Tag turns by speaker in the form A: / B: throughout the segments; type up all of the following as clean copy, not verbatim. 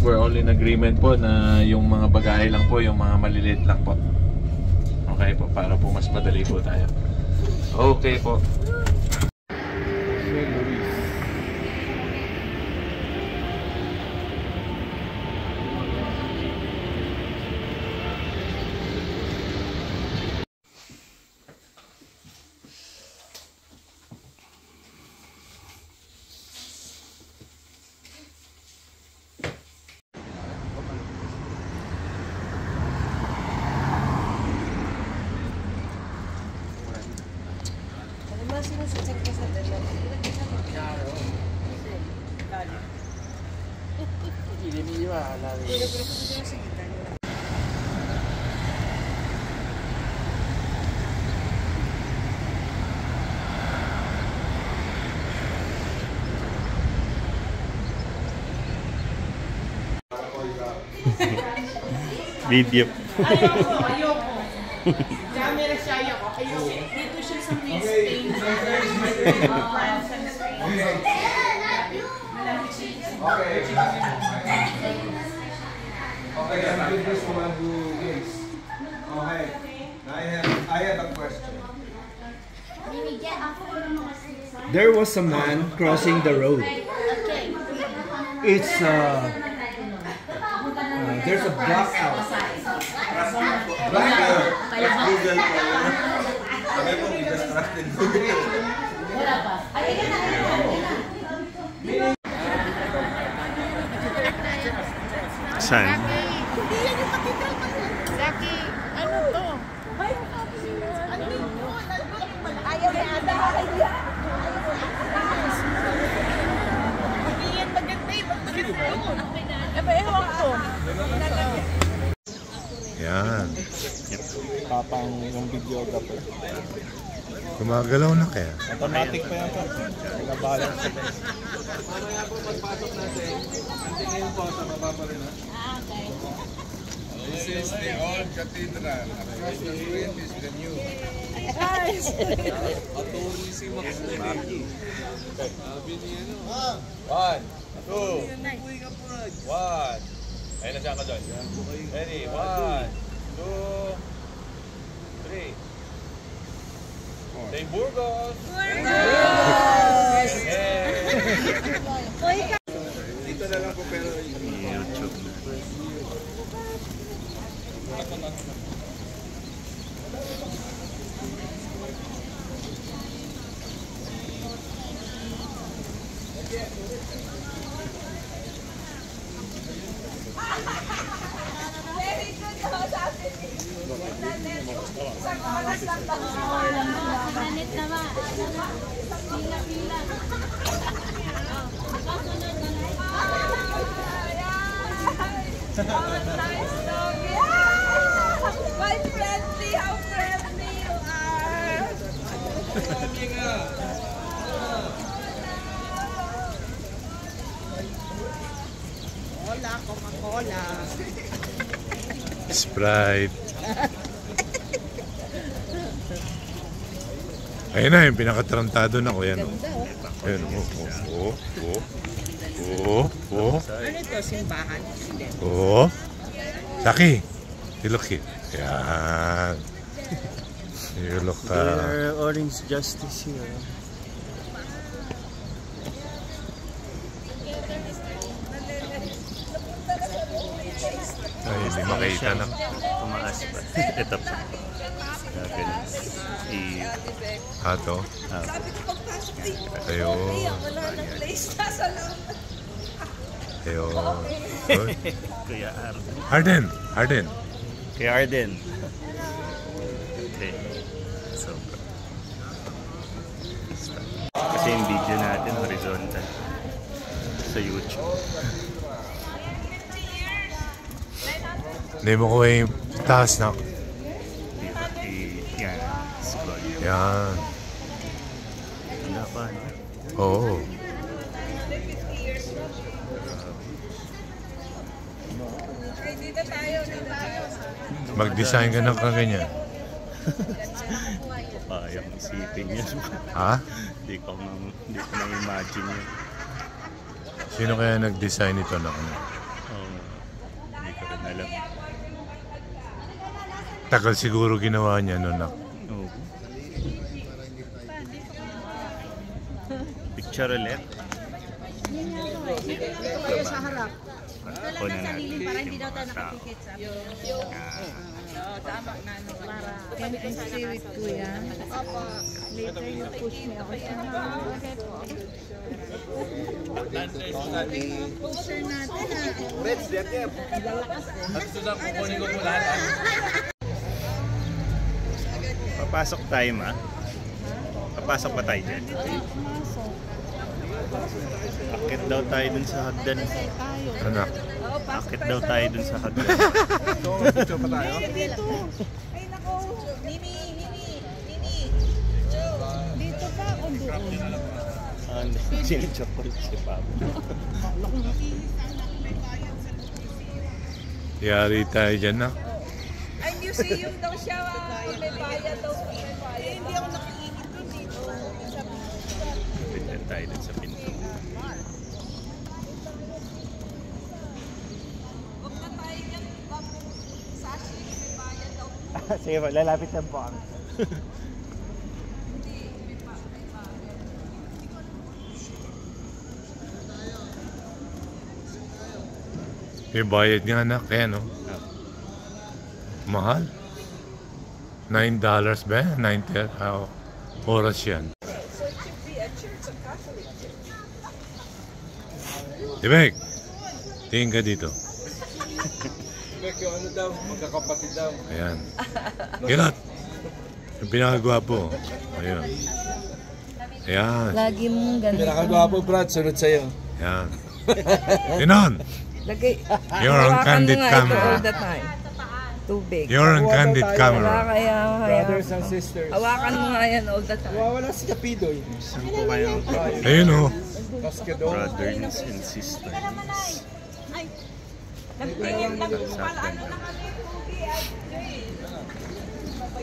A: we're all in agreement po na yung mga bagahe lang po, yung mga maliliit lang po. Okay po, para po mas madali po tayo. Okay po.
B: Video.
C: Ayoko. Camera siya ayoko. Ayoko. Dito siya sa may Spain. France and Spain.
D: Okay, I'm with this one who is. Oh, hey. I have a question.
E: There was a man crossing the road. It's there's a blackout.
D: Blackout. Google po. Sabi po, we just trusted Google.
C: Wala pa.
B: Saan?
C: Zaki, ano to? Ayaw na ata. Hindi yan maganda eh. Maganda yun. Ewan ko.
A: Yan.
E: Papang yung videographer.
A: Gumagalaw na kaya.
E: Automatic pa yan po. Nag-balance.
D: Mamaya po pagpasok natin, ang tingin po sa baba pa rin ha. This is the old cathedral. Across the street is the new.
C: Guys!
D: Autorisimo kasi Maki. Sabi niya no. 1, 2, 1. Ayun na siya ka doon. Ready? 1, 2, 3. Say Burgos! Burgos! Dito na lang po pero
B: YouTube.
C: Very good ako sabi niya.
F: Ganit naman. Pila-pila.
C: Nice doggy. My friendly, how friendly you are. Hola, Coca-Cola.
A: Sprite. Ayun na, yung pinakatarantado na ko yan. Ayun,
C: Ano ito, simbahan?
A: Saki. You look it. Yan. You look,
E: Orange Justice here.
A: ay, hindi makita na.
B: Tumaas pa. Ito pa. Ganun.
A: Ato.
C: Sabi ko pagpasok dito.
A: Ayun.
C: Wala na place na sa loob.
A: Ayun. Good.
B: Kuya Arden.
A: Arden.
B: Kuya Arden. Okay. So, kasi yung video natin horizontal sa YouTube.
A: Hindi mo ko yung taas na.
B: Yan. Scroll.
A: Yan.
B: Wala pa.
A: Oo.
C: Dito tayo.
A: Mag-design ka ng kaganyan.
B: Papayang isipin yan.
A: Ha?
B: Hindi ko na-imagine yun.
A: Sino kaya nag-design ito na ano?
B: Oh. alam.
A: Tagal siguro ginawa niya noon.
B: Oo. Picture ulit.
F: Dito kayo sa harap.
B: Ako na natin.
F: Para hindi daw tayo nakapikit sa tama na ano para kami ang stay with kuya. Opo. Later you push me ako sa pusher natin
B: Papasok tayo, ma. Papasok ba tayo dyan? Akit daw tayo dun sa hagdan.
A: Anak.
B: Akit daw tayo dun sa hagdan.
F: dito. Ay nako. Nini. Dito pa o doon?
B: Sinichocolate si Pablo.
A: Yari tayo dyan na.
F: Ay, museum daw siya. May bayan daw. Hindi ako nakikinig doon dito.
B: Pindan tayo dun sa pinto.
F: Huwag na tayo dyan. Sashi, may bayan daw.
B: Sige po, lalapit lang po kami.
A: May bayad nga anak, kaya no? Mahal. $9 ba? 90 oras yan. Tibek, tingin ka dito.
D: Yung ano daw, magkakapatid daw.
A: Ayan. Kilat. Yung pinakagwapo. Ayan. Ayan.
F: Lagi mong ganun.
D: Pinakagwapo, Brad, sunod sa'yo.
A: Ayan. Tinon!
G: Lagay.
A: You're on candid
G: All
A: camera.
G: the time. Too big.
A: You're on candid
G: Wala
A: camera.
G: kaya.
D: Brothers and sisters.
G: Hawakan mo nga yan all the time.
D: Wala si Kapidoy.
B: Saan po kayo?
A: Ayun oh.
D: Baskedon.
B: Brothers and sisters.
F: Nagtingin lang
B: Sa
F: pala
B: hagdan.
F: ano na kami. Pugi at Jay.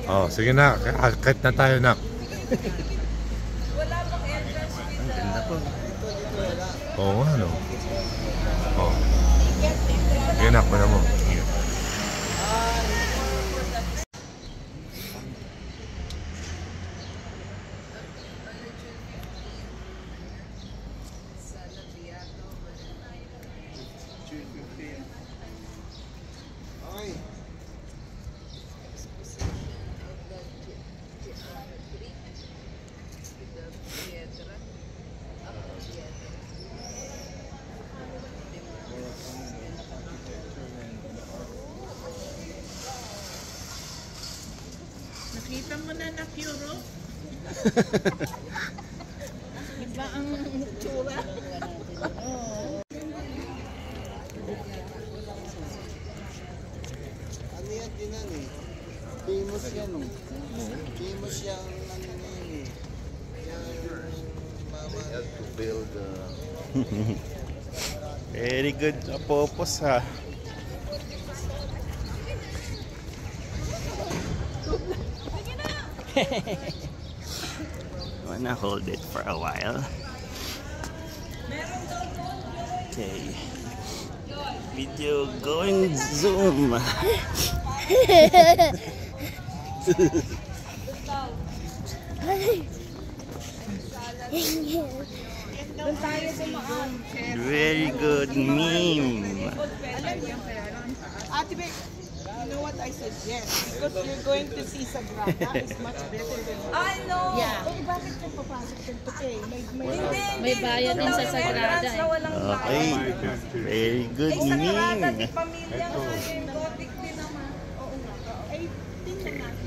A: Oh, sige na. Akit na tayo na.
F: Wala bang entrance
B: Ang ganda po.
A: Oo nga no. Oh. Sige na, kuna mo.
C: Nakita mo na na Europe? Iba ang tsura.
H: Ano yan din eh. Famous yan eh. Famous yung ano na yun eh. Yung mama to build
B: Very good. Apopos ha. Wanna hold it for a while? Okay. Video going zoom. Very good meme.
C: Ate Beck, you know what I suggest? Because you're going to see Sagrada is much better than
F: I know.
C: Yeah. Oh, bakit ka papasok dito kay?
F: May bayad din sa Sagrada.
B: Okay. Very good
F: Sagrada, di
B: meme.
F: pamilya nga yung Gothic din naman. Oo nga.
C: Ay, tingnan natin.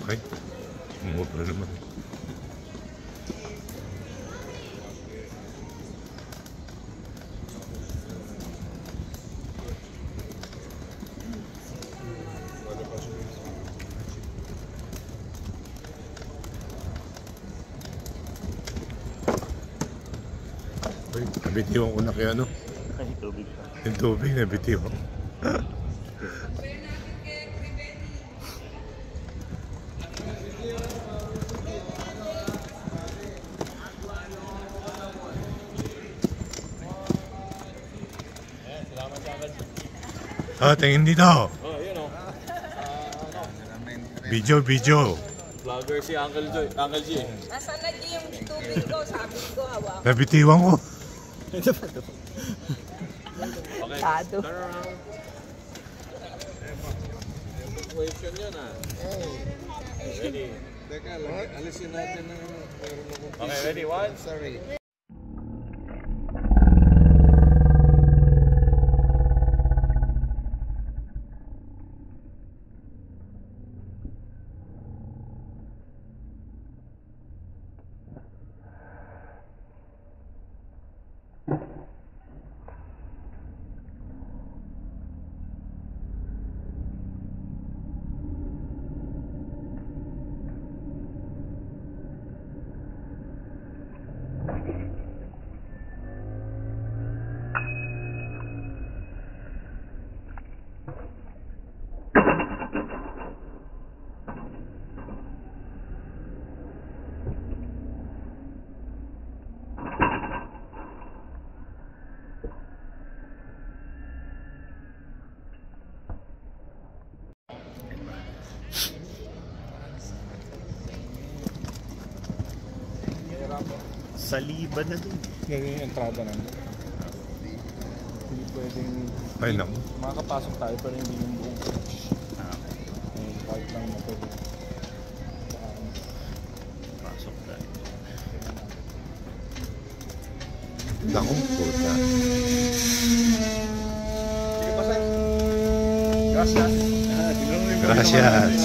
A: Okay. Umuha na naman. Uy, nabitiwan ko na kaya ano?
B: Ay, tubig pa.
A: Yung tubig, nabitiwan. Tingin dito.
D: Oh, yun o.
A: Video.
D: Vlogger si Uncle Joy. Uncle G.
F: Nasaan na yung tubig ko? Sabi ko, hawak.
A: Nabitiwan ko.
D: Okay.
G: Tado.
D: Turn around. Question yun ah. Ready?
H: Teka, alisin natin ng...
D: Okay, ready? One.
H: Sorry.
B: Saliban na dun.
E: Ganyan yung entrada namin. Hindi pwedeng...
A: Ay, naku.
E: Makakapasok tayo pero hindi yung buong church. Yung part lang na pwede.
B: Pasok tayo.
A: Naku, puta.
E: Sige pa, Sen. Gracias.
A: Gracias.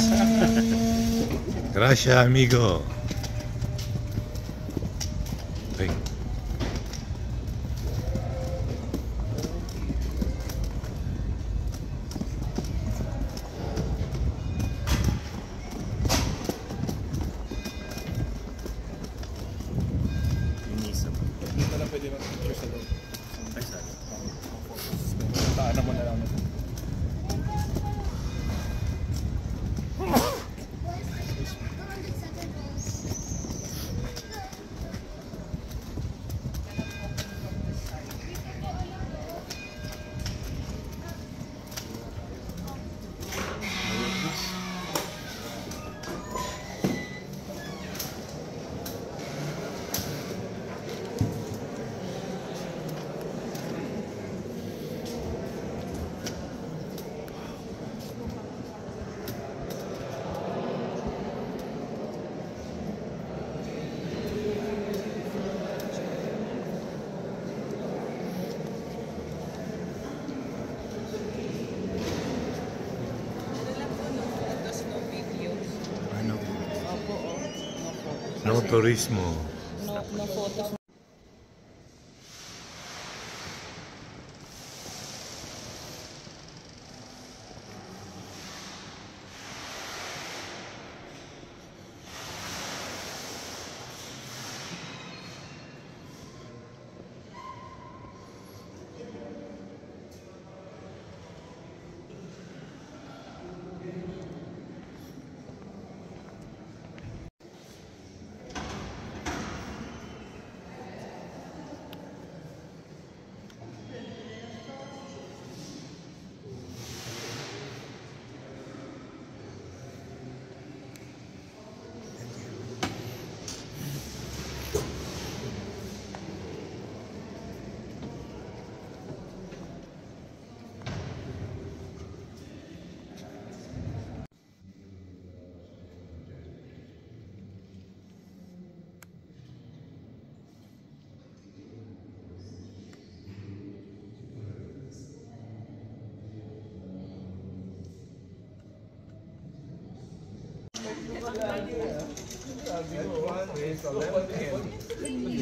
A: Gracias, amigo. Ay.
B: Inisip.
E: Hindi pa lang pwede mag-picture sa loob.
B: Ay, sorry.
E: Taan mo na lang.
B: Ano?
A: No turismo.
F: No photos.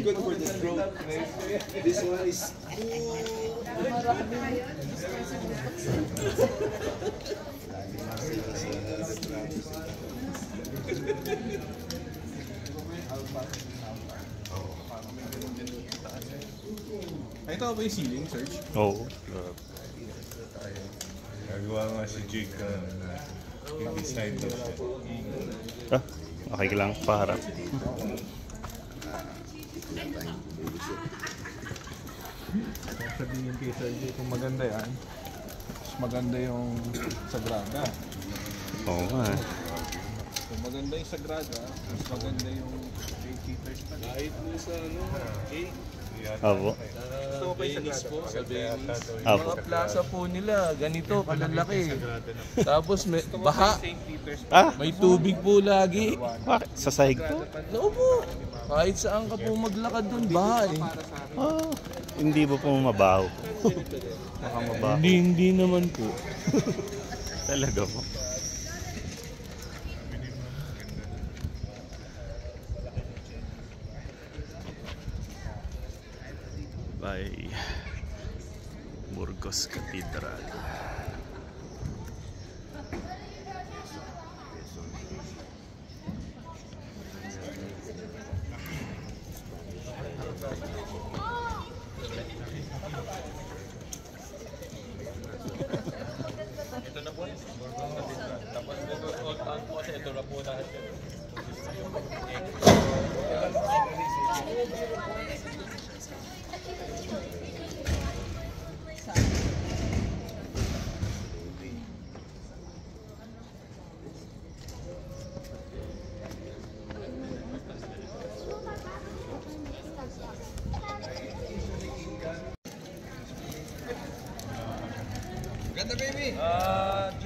H: Good for the throat. This one is...
D: Ay, ito ba yung ceiling, Serge?
B: Oo.
E: Nagawa nga si Jake na i-decide daw siya.
B: Ah, okay lang, paharap.
D: Sabihin kay Serge kung maganda yan, mas maganda yung Sagrada.
B: Oo nga.
D: Kung maganda yung Sagrada, mas maganda yung 8-seaters pa. Kahit mo sa cake.
B: Abo.
D: Gusto ko pa yung Sagrada. Sa Venice.
B: Abo.
D: Mga plaza po nila, ganito, kalalaki. Tapos may baha,
B: Ah,
D: may tubig po lagi.
B: bakit? Sa sahig to?
D: Oo po. Kahit saan ka po maglakad dun, baha eh.
B: Ah, hindi ba po mabaho? Baka mabaho.
D: Hindi naman po.
B: Talaga po. By Burgos Cathedral.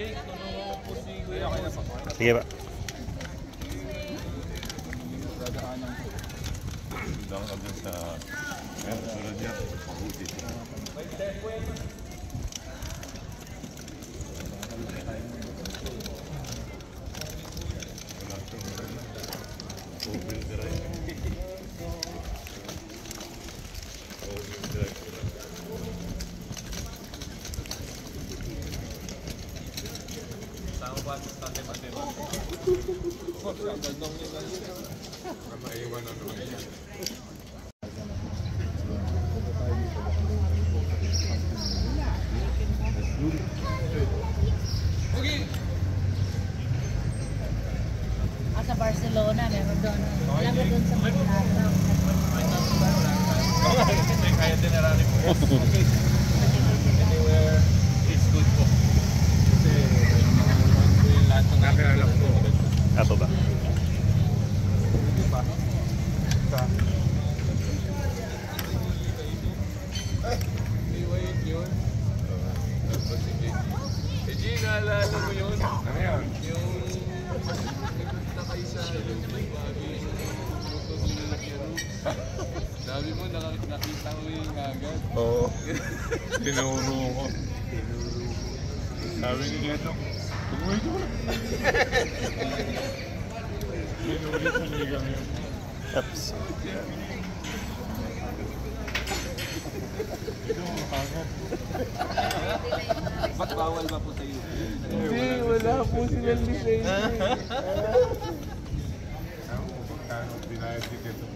D: Jake, tulungan mo po si Kuya. Okay na pa.
B: Sige ba?
E: Doon agad sa... Meron sunod niya. Pabuti. Open drive. Open drive.
F: Sa Barcelona, meron doon. Alam mo doon sa Manila.
D: Kaya dinarani po. Anywhere, it's good po. Kasi yung lahat ng nakialam po.
B: Apo ba?
D: Yun. Si G, naalala mo yun? Ano yun? Yung nagpunta kayo sa sabi mo, nakita mo yung agad.
E: Oo. Tinuro ko. Sabi ni Geto, tumuloy ko na. Tinulit sa ligang yun.
B: Oops.
E: Ito, makakap.
D: Ba't bawal ba po tayo? Hindi, wala po silang lisensya.
E: Ako, kano binayad si Geto.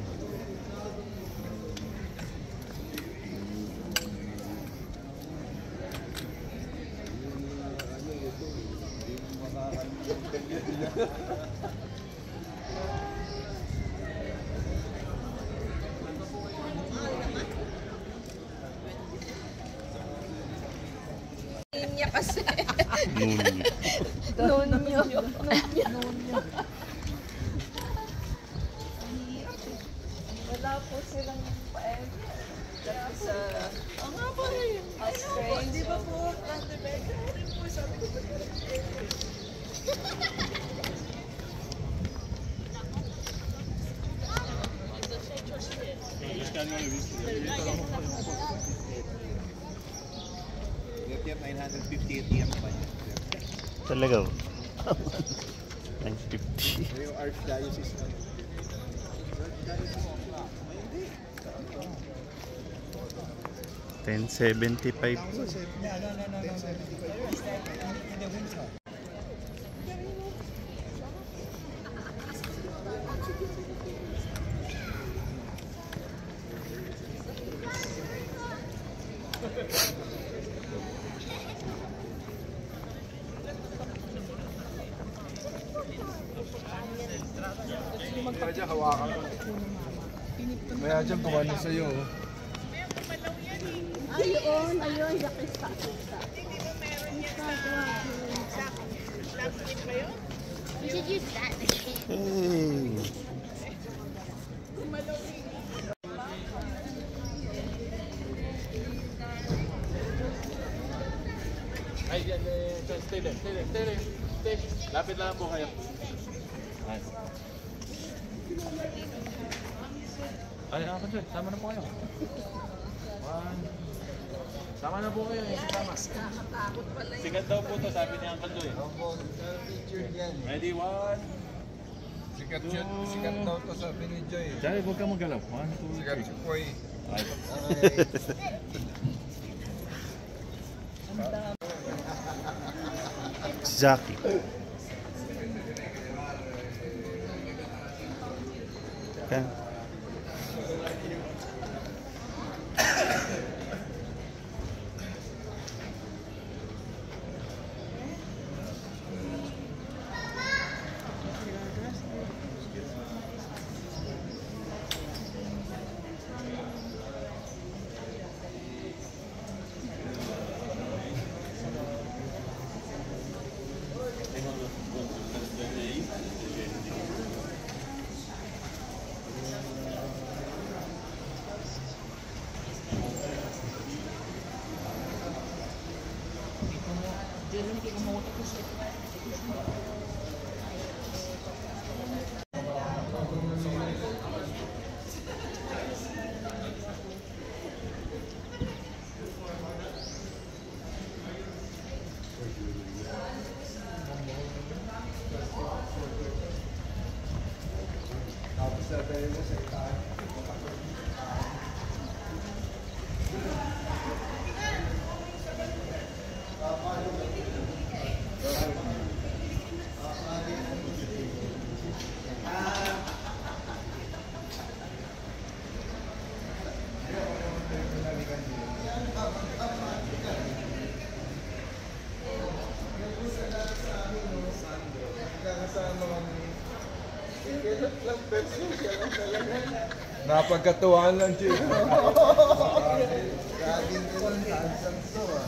F: Niya kasi.
B: Nunyo.
F: Nunyo.
G: Wala po silang pa-edit. Sa
F: Oo nga po eh.
G: Australia.
F: Hindi ba po Thunderbird? Hindi po sabi ko ba
B: Talaga ba? 950.
H: Yung Archdiocese na.
B: 1075.
D: Kaya dyan kumano sa'yo.
F: Ayun, ayun, yakista.
G: We should use that.
H: Hey.
A: Ay, yan, stay there, stay there, stay there. Stay. Lapit lang po kayo. Ay, ako dyan. Sama na po kayo. One. Sama na po kayo. Sama. Sikat daw po to, sabi ni Uncle Joy.
H: Picture yan.
A: Ready, one.
D: Sikat yun. Sikat daw to sabi ni Joy.
A: Jai, huwag ka magalaw. One, two,
D: Sikat si Koy.
A: Ay.
B: Zaki. Okay.
D: Napagkatuwaan lang, Joy.
H: Laging ko lang tansang to ah.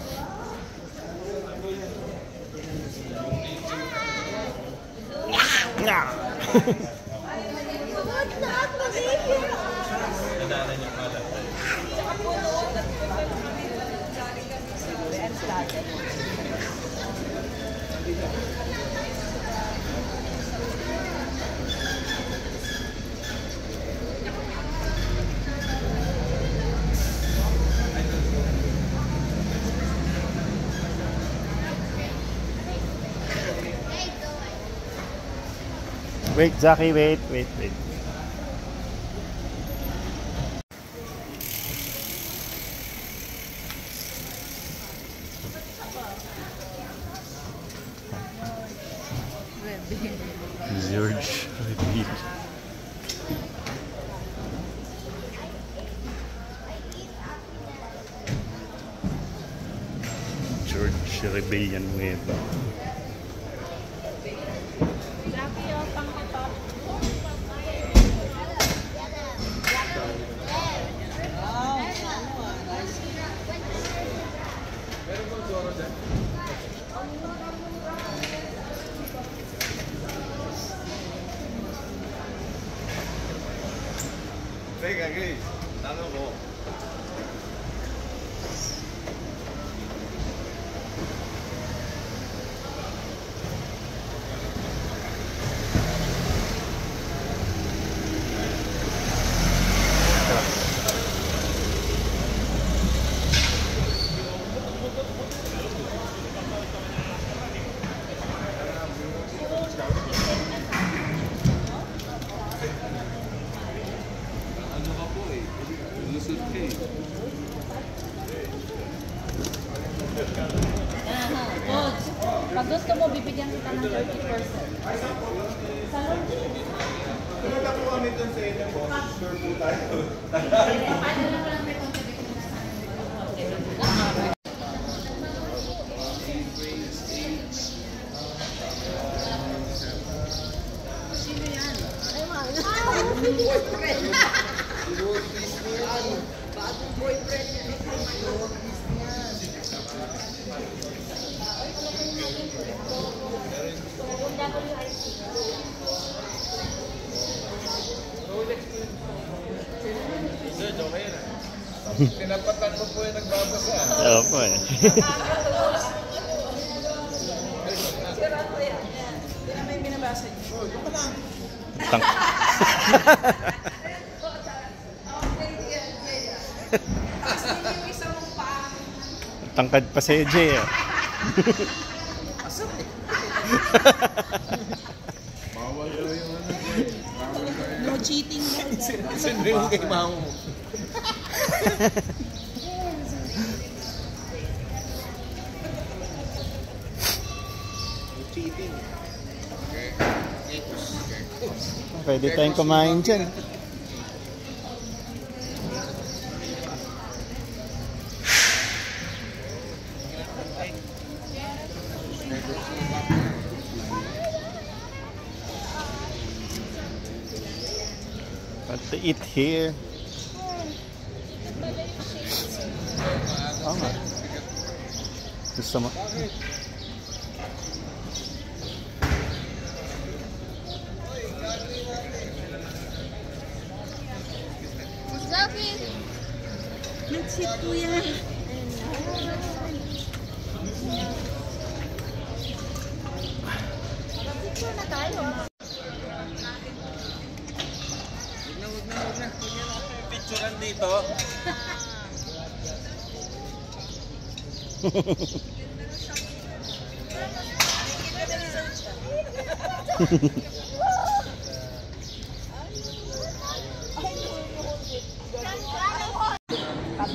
B: Wait, Zaki, wait. George Rebellion. George Rebellion Nueva.
F: Jackie, oh, pang-top.
D: Teka, guys. Tanong ko. Ano ka po eh? Lusot ka eh.
F: Pag gusto mo, bibigyan kita ng 30%. Salon.
D: Pumunta po kami doon sa inyo po. Sure po tayo.
F: Paano na lang may contribution na sa amin? Sino yan? Ay,
D: Tinapatan mo po yung nagbabasa.
B: Opo eh.
F: Sira ko yan. Hindi na may binabasa niyo.
B: Tang
F: Tapos din yung isang pa.
B: Tangkad pa si Jay ah.
F: Pasok eh.
D: Bawal daw yung ano.
F: No cheating mo.
D: Sino yung kay mamo mo?
H: Cheating.
E: Pwede tayong kumain dyan. What to eat here? Oo nga. Gusto mo?
F: Nag-sit po yan.
D: Picturean dito.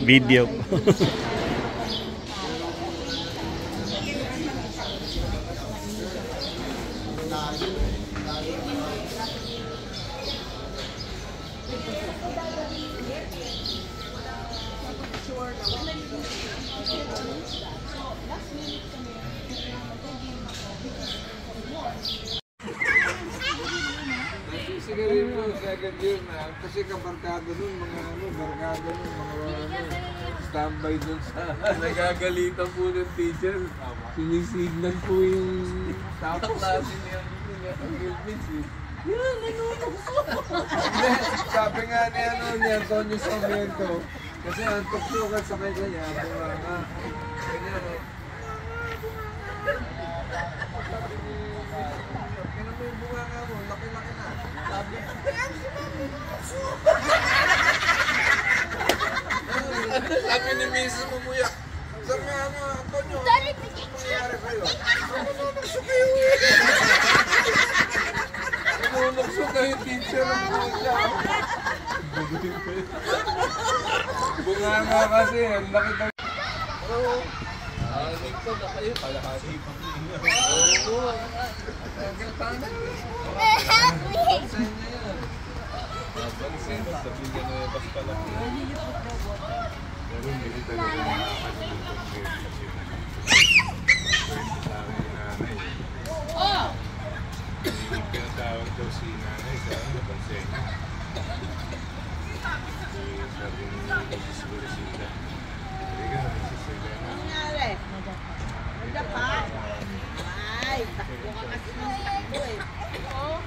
B: Video.
D: Siguro mo, second year na. Kasi kabarkado nun, mga ano, barkado nun, mga standby dun sa nagagalitan po ng teacher. Sinisignal po yung tapos klase niya ang Gilbits eh. Yan, nanunokso! Sabi nga ni Antonio Sarmiento, kasi ang tuksukan sa kanya niya, bunga. Ganyan o. Kaya mo yung bunga nga mo, laki-laki na. Sabi ni Mrs. Mumuyak, sabi nga ano, Antonio, ano nangyari sa'yo? Nanunokso kayo eh! Nanunokso kayo, teacher ang pusa. Bunga nga kasi, ang laki daw. Oo. Aling ko na kayo, kalahati pa niya. Oo. Pansin niya yan. Pansin, sabi niya na basta lang. Pero hindi talaga nakakalimutan ko yung sa akin yung nanay. Yung pinatawag daw si nanay sa napansin niya. Sabi niya yung Lucinda. Hindi ka naman si Selena.
F: Ano nangyari? Nagda pa? Ay, takbo ka kasi ng takbo eh. Oo.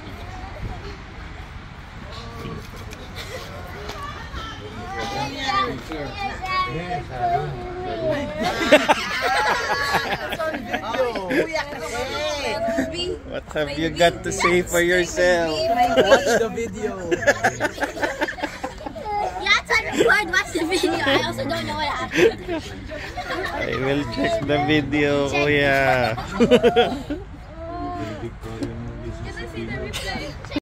E: What have you got to say for yourself?
H: Watch the video.
I: Yeah, it's on record. Watch the video. I also don't know what happened.
E: I will check the video, kuya.
I: Can I see the replay?